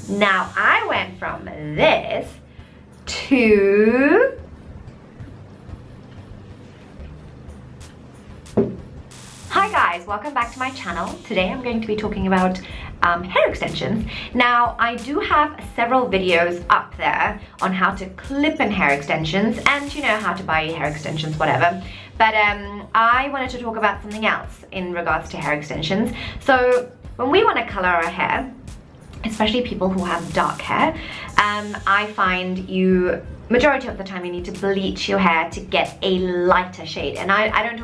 Now I went from this to Hi guys, welcome back to my channel. Today I'm going to be talking about hair extensions. Now I do have several videos up there on how to clip in hair extensions and you know how to buy hair extensions, whatever. But I wanted to talk about something else in regards to hair extensions. So when we want to color our hair, especially people who have dark hair, I find majority of the time you need to bleach your hair to get a lighter shade. And I'm not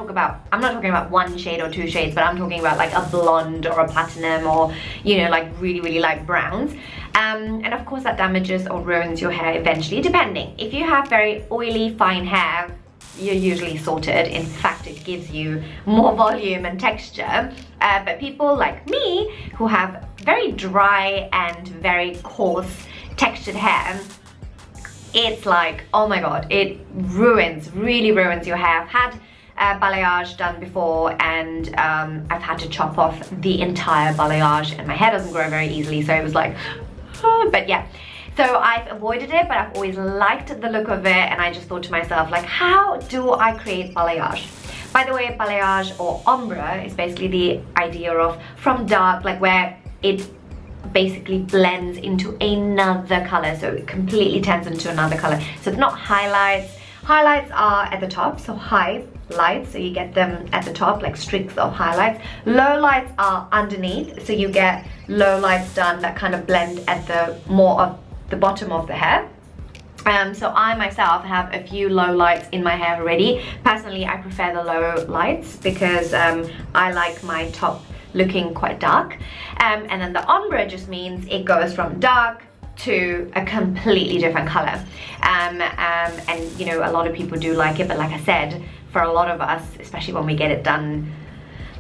talking about one shade or two shades, but I'm talking about like a blonde or a platinum or, you know, like really, really light browns. And of course that damages or ruins your hair eventually, depending. If you have very oily, fine hair, you're usually sorted. In fact, it gives you more volume and texture. But people like me who have very dry and very coarse textured hair, it's like, oh my god, it really ruins your hair. I've had balayage done before, and I've had to chop off the entire balayage, and my hair doesn't grow very easily, so it was like, but yeah. So I've avoided it, but I've always liked the look of it, and I just thought to myself, like, how do I create balayage? By the way, balayage or ombre is basically the idea of from dark, like where it basically blends into another color, so it completely turns into another color. So it's not highlights. Highlights are at the top, so highlights, so you get them at the top, like streaks of highlights. Lowlights are underneath, so you get lowlights done that kind of blend at the more of the bottom of the hair. So I myself have a few low lights in my hair already. Personally, I prefer the low lights because I like my top looking quite dark. And then the ombre just means it goes from dark to a completely different color. And you know, a lot of people do like it, but like I said, for a lot of us, especially when we get it done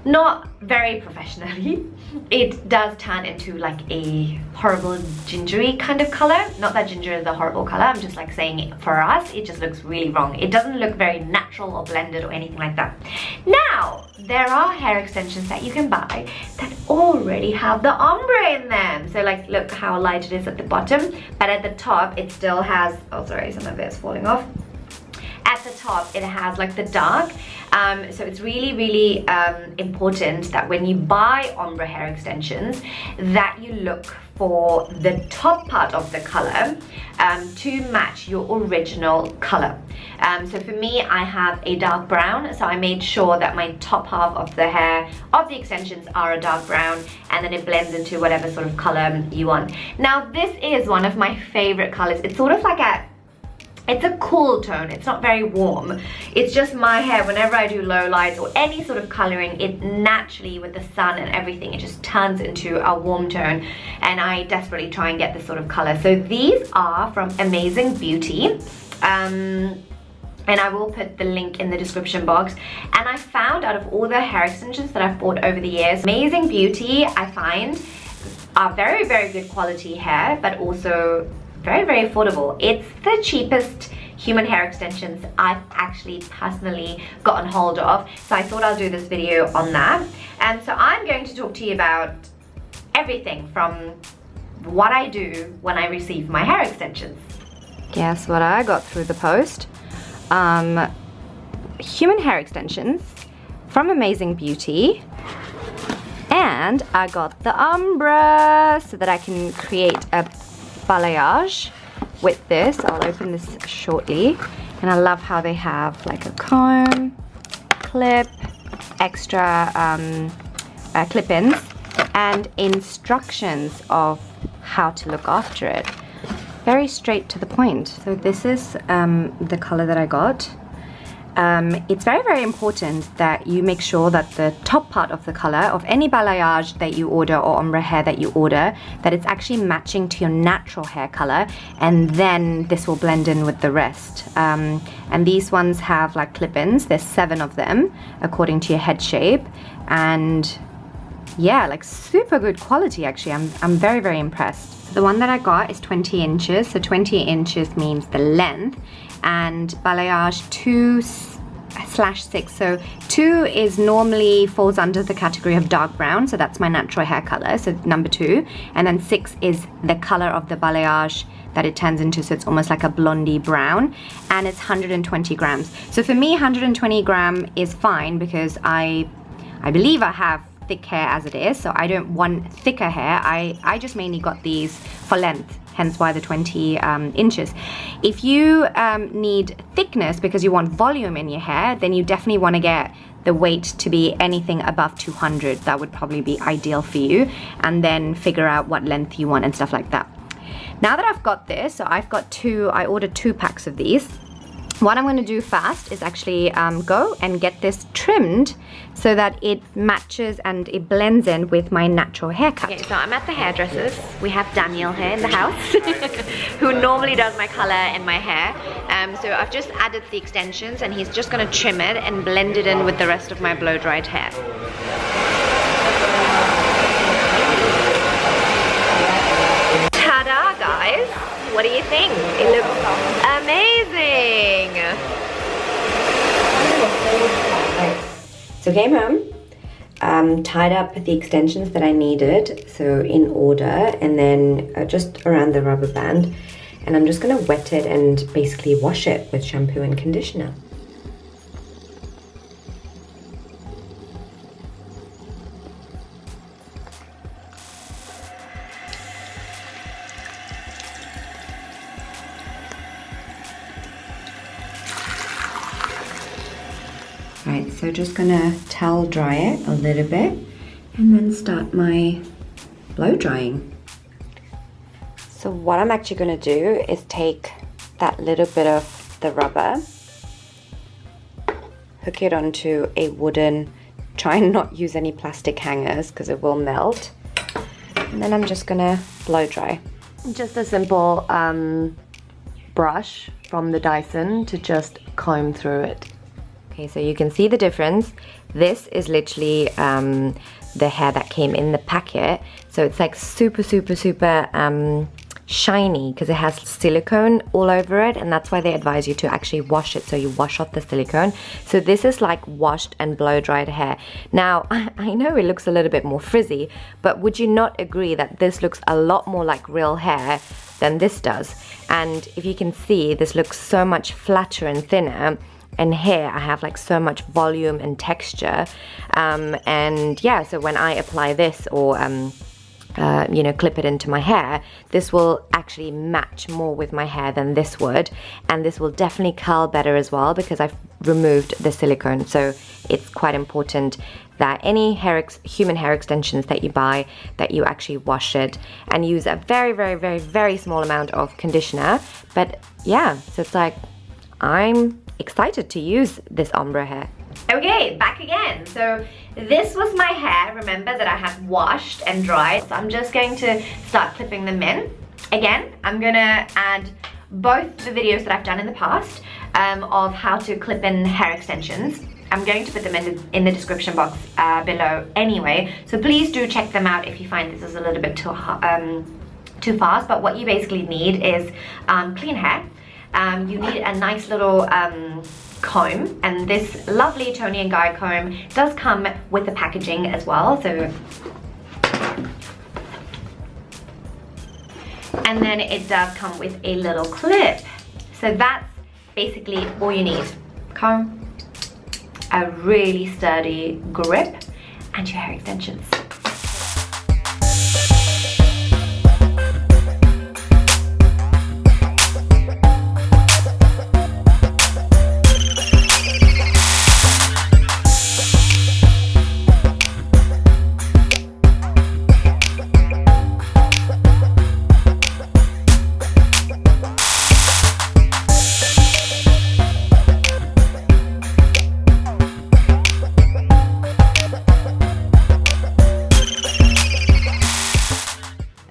not very professionally, it does turn into like a horrible gingery kind of color. Not that ginger is a horrible color, I'm just like saying it, for us it just looks really wrong. It doesn't look very natural or blended or anything like that. Now there are hair extensions that you can buy that already have the ombre in them. So like, look how light it is at the bottom, but at the top it still has, oh sorry, some of it is falling off. At the top it has like the dark. So it's really important that when you buy ombre hair extensions that you look for the top part of the color to match your original color. So for me, I have a dark brown, so I made sure that my top half of the hair of the extensions are a dark brown, and then it blends into whatever sort of color you want. Now this is one of my favorite colors. It's sort of like it's a cool tone, it's not very warm. It's just my hair, whenever I do low lights or any sort of coloring, it naturally, with the sun and everything, it just turns into a warm tone, and I desperately try and get this sort of color. So these are from Amazing Beauty. And I will put the link in the description box. And I found out of all the hair extensions that I've bought over the years, Amazing Beauty, I find, are very good quality hair, but also very affordable. It's the cheapest human hair extensions I've actually personally gotten hold of, so I thought I'll do this video on that. And so I'm going to talk to you about everything from what I do when I receive my hair extensions. Guess what I got through the post? Human hair extensions from Amazing Beauty, and I got the ombre so that I can create a balayage with this. I'll open this shortly, and I love how they have like a comb, clip, extra clip-ins, and instructions of how to look after it. Very straight to the point. So this is the color that I got. It's very important that you make sure that the top part of the color of any balayage that you order or ombre hair that you order, that it's actually matching to your natural hair color, and then this will blend in with the rest. And these ones have like clip-ins. There's 7 of them according to your head shape, and yeah, like super good quality actually. I'm very impressed. The one that I got is 20 inches, so 20 inches means the length, and balayage 2/6. So 2 is normally falls under the category of dark brown, so that's my natural hair color, so number 2. And then 6 is the color of the balayage that it turns into, so it's almost like a blondie brown, and it's 120 grams. So for me, 120 gram is fine because I believe I have thick hair as it is, so I don't want thicker hair. I just mainly got these for length, hence why the 20 inches. If you need thickness because you want volume in your hair, then you definitely want to get the weight to be anything above 200. That would probably be ideal for you, and then figure out what length you want and stuff like that. Now that I've got this, so I've got I ordered 2 packs of these. What I'm going to do fast is actually go and get this trimmed so that it matches and it blends in with my natural haircut. Okay, so I'm at the hairdressers. We have Daniel here in the house who normally does my color and my hair. So I've just added the extensions and he's just going to trim it and blend it in with the rest of my blow-dried hair. Ta-da, guys! What do you think? It looks amazing! So came home, tied up the extensions that I needed, so in order, and then just around the rubber band. And I'm just gonna wet it and basically wash it with shampoo and conditioner. Right, so just gonna towel dry it a little bit and then start my blow drying. So what I'm actually gonna do is take that little bit of the rubber, hook it onto a wooden, try and not use any plastic hangers because it will melt. And then I'm just gonna blow dry. Just a simple brush from the Dyson to just comb through it. Okay, so you can see the difference. This is literally the hair that came in the packet. So it's like super, super, super shiny because it has silicone all over it, and that's why they advise you to actually wash it, so you wash off the silicone. So this is like washed and blow-dried hair. Now, I know it looks a little bit more frizzy, but would you not agree that this looks a lot more like real hair than this does? And if you can see, this looks so much flatter and thinner. And here I have like so much volume and texture, and yeah, so when I apply this or you know, clip it into my hair, this will actually match more with my hair than this would, and this will definitely curl better as well because I've removed the silicone. So it's quite important that any human hair extensions that you buy, that you actually wash it and use a very, very, very, very small amount of conditioner. But yeah, so it's like, I'm excited to use this ombre hair. Okay, back again. So this was my hair, remember, that I had washed and dried. So I'm just going to start clipping them in. Again, I'm gonna add both the videos that I've done in the past of how to clip in hair extensions. I'm going to put them in the description box below anyway. So please do check them out if you find this is a little bit too fast. But what you basically need is clean hair. You need a nice little comb, and this lovely Toni & Guy comb does come with the packaging as well. So, and then it does come with a little clip. So that's basically all you need. Comb, a really sturdy grip, and your hair extensions.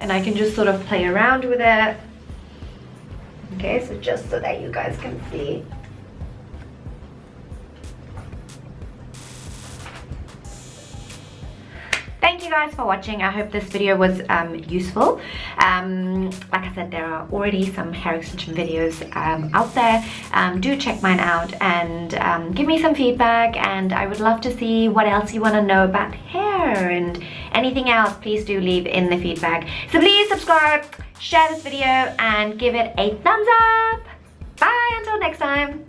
And I can just sort of play around with it. Okay, so just so that you guys can see. Thank you guys for watching. I hope this video was useful. Like I said, there are already some hair extension videos out there. Do check mine out and give me some feedback, and I would love to see what else you want to know about hair, and anything else, please do leave in the feedback. So please subscribe, share this video, and give it a thumbs up. Bye until next time.